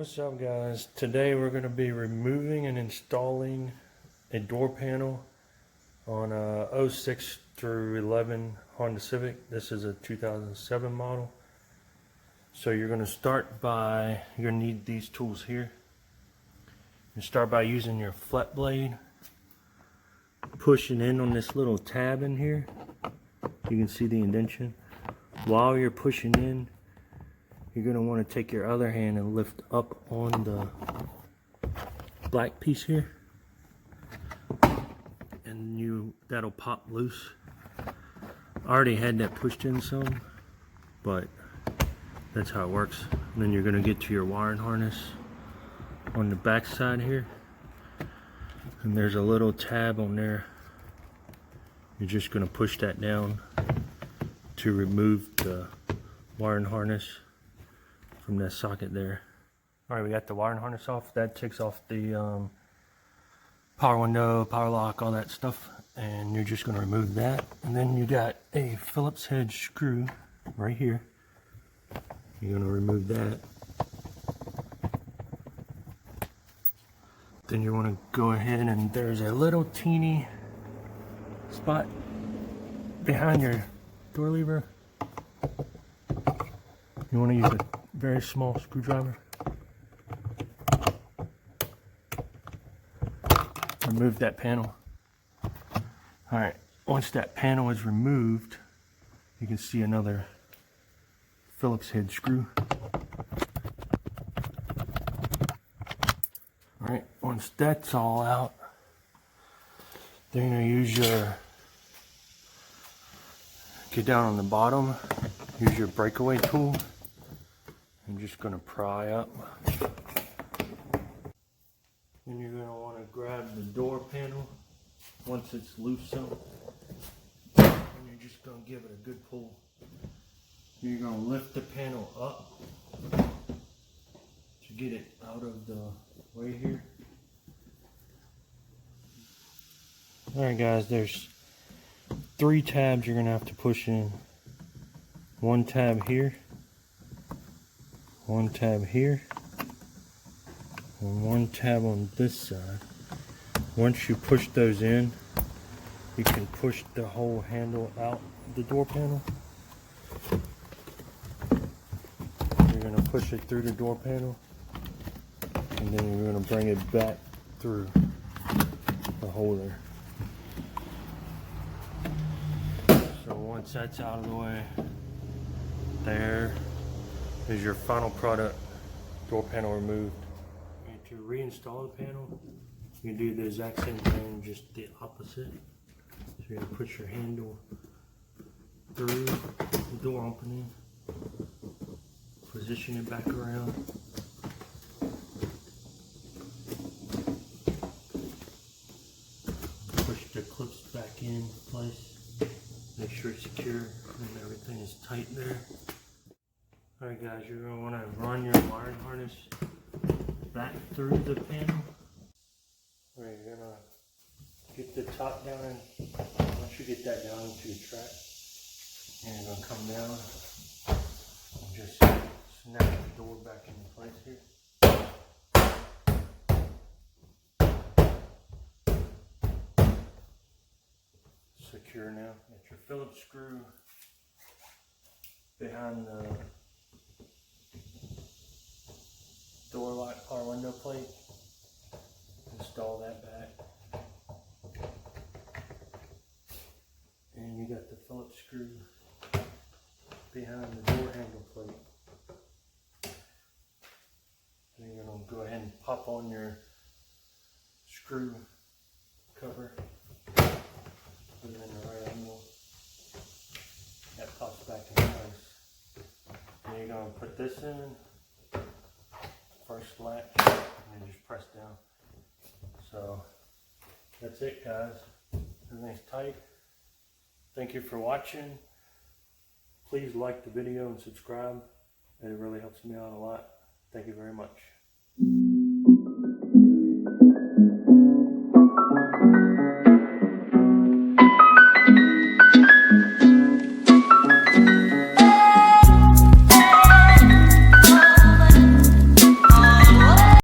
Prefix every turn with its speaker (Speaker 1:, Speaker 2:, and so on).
Speaker 1: What's up, guys? Today we're going to be removing and installing a door panel on a 06 through 11 Honda Civic. This is a 2007 model. So you're going to start by, you're going to need these tools here. You start by using your flat blade, pushing in on this little tab in here. You can see the indentation. While you're pushing in, you're going to want to take your other hand and lift up on the black piece here, and that'll pop loose. I already had that pushed in some, but that's how it works. And then you're going to get to your wiring harness on the back side here, and there's a little tab on there. You're just going to push that down to remove the wiring harness from that socket there. Alright, we got the wiring harness off. That takes off the power window, power lock, all that stuff, and you're just going to remove that. And then you got a Phillips head screw right here. You're going to remove that. Then you want to go ahead, and there's a little teeny spot behind your door lever. You want to use a very small screwdriver. Remove that panel. Alright, once that panel is removed, you can see another Phillips head screw. Alright, once that's all out, then you're going to use get down on the bottom, use your breakaway tool. I'm just going to pry up. Then you're going to want to grab the door panel once it's loose up, and you're just going to give it a good pull. You're going to lift the panel up to get it out of the way here. Alright guys, there's 3 tabs you're going to have to push in. One tab here, one tab here, and one tab on this side. Once you push those in, you can push the whole handle out of the door panel. You're going to push it through the door panel, and then you're going to bring it back through the hole there. So once that's out of the way, there is your final product, door panel removed. And to reinstall the panel, you can do the exact same thing, just the opposite. So you're going to push your handle through the door opening, position it back around, push the clips back in place, make sure it's secure and everything is tight there. Alright guys, you're going to want to run your wiring harness back through the panel. Alright, you're going to get the top down, and once you get that down into the track, and you're going to come down and just snap the door back into place here. Secure now. Get your Phillips screw behind the door lock power window plate. Install that back. And you got the Phillips screw behind the door handle plate. Then you're going to go ahead and pop on your screw cover. Put it in the right angle. That pops back in place. Then you're going to put this in, first latch, and then just press down. So that's it, guys. Everything's tight. Thank you for watching. Please like the video and subscribe. It really helps me out a lot. Thank you very much.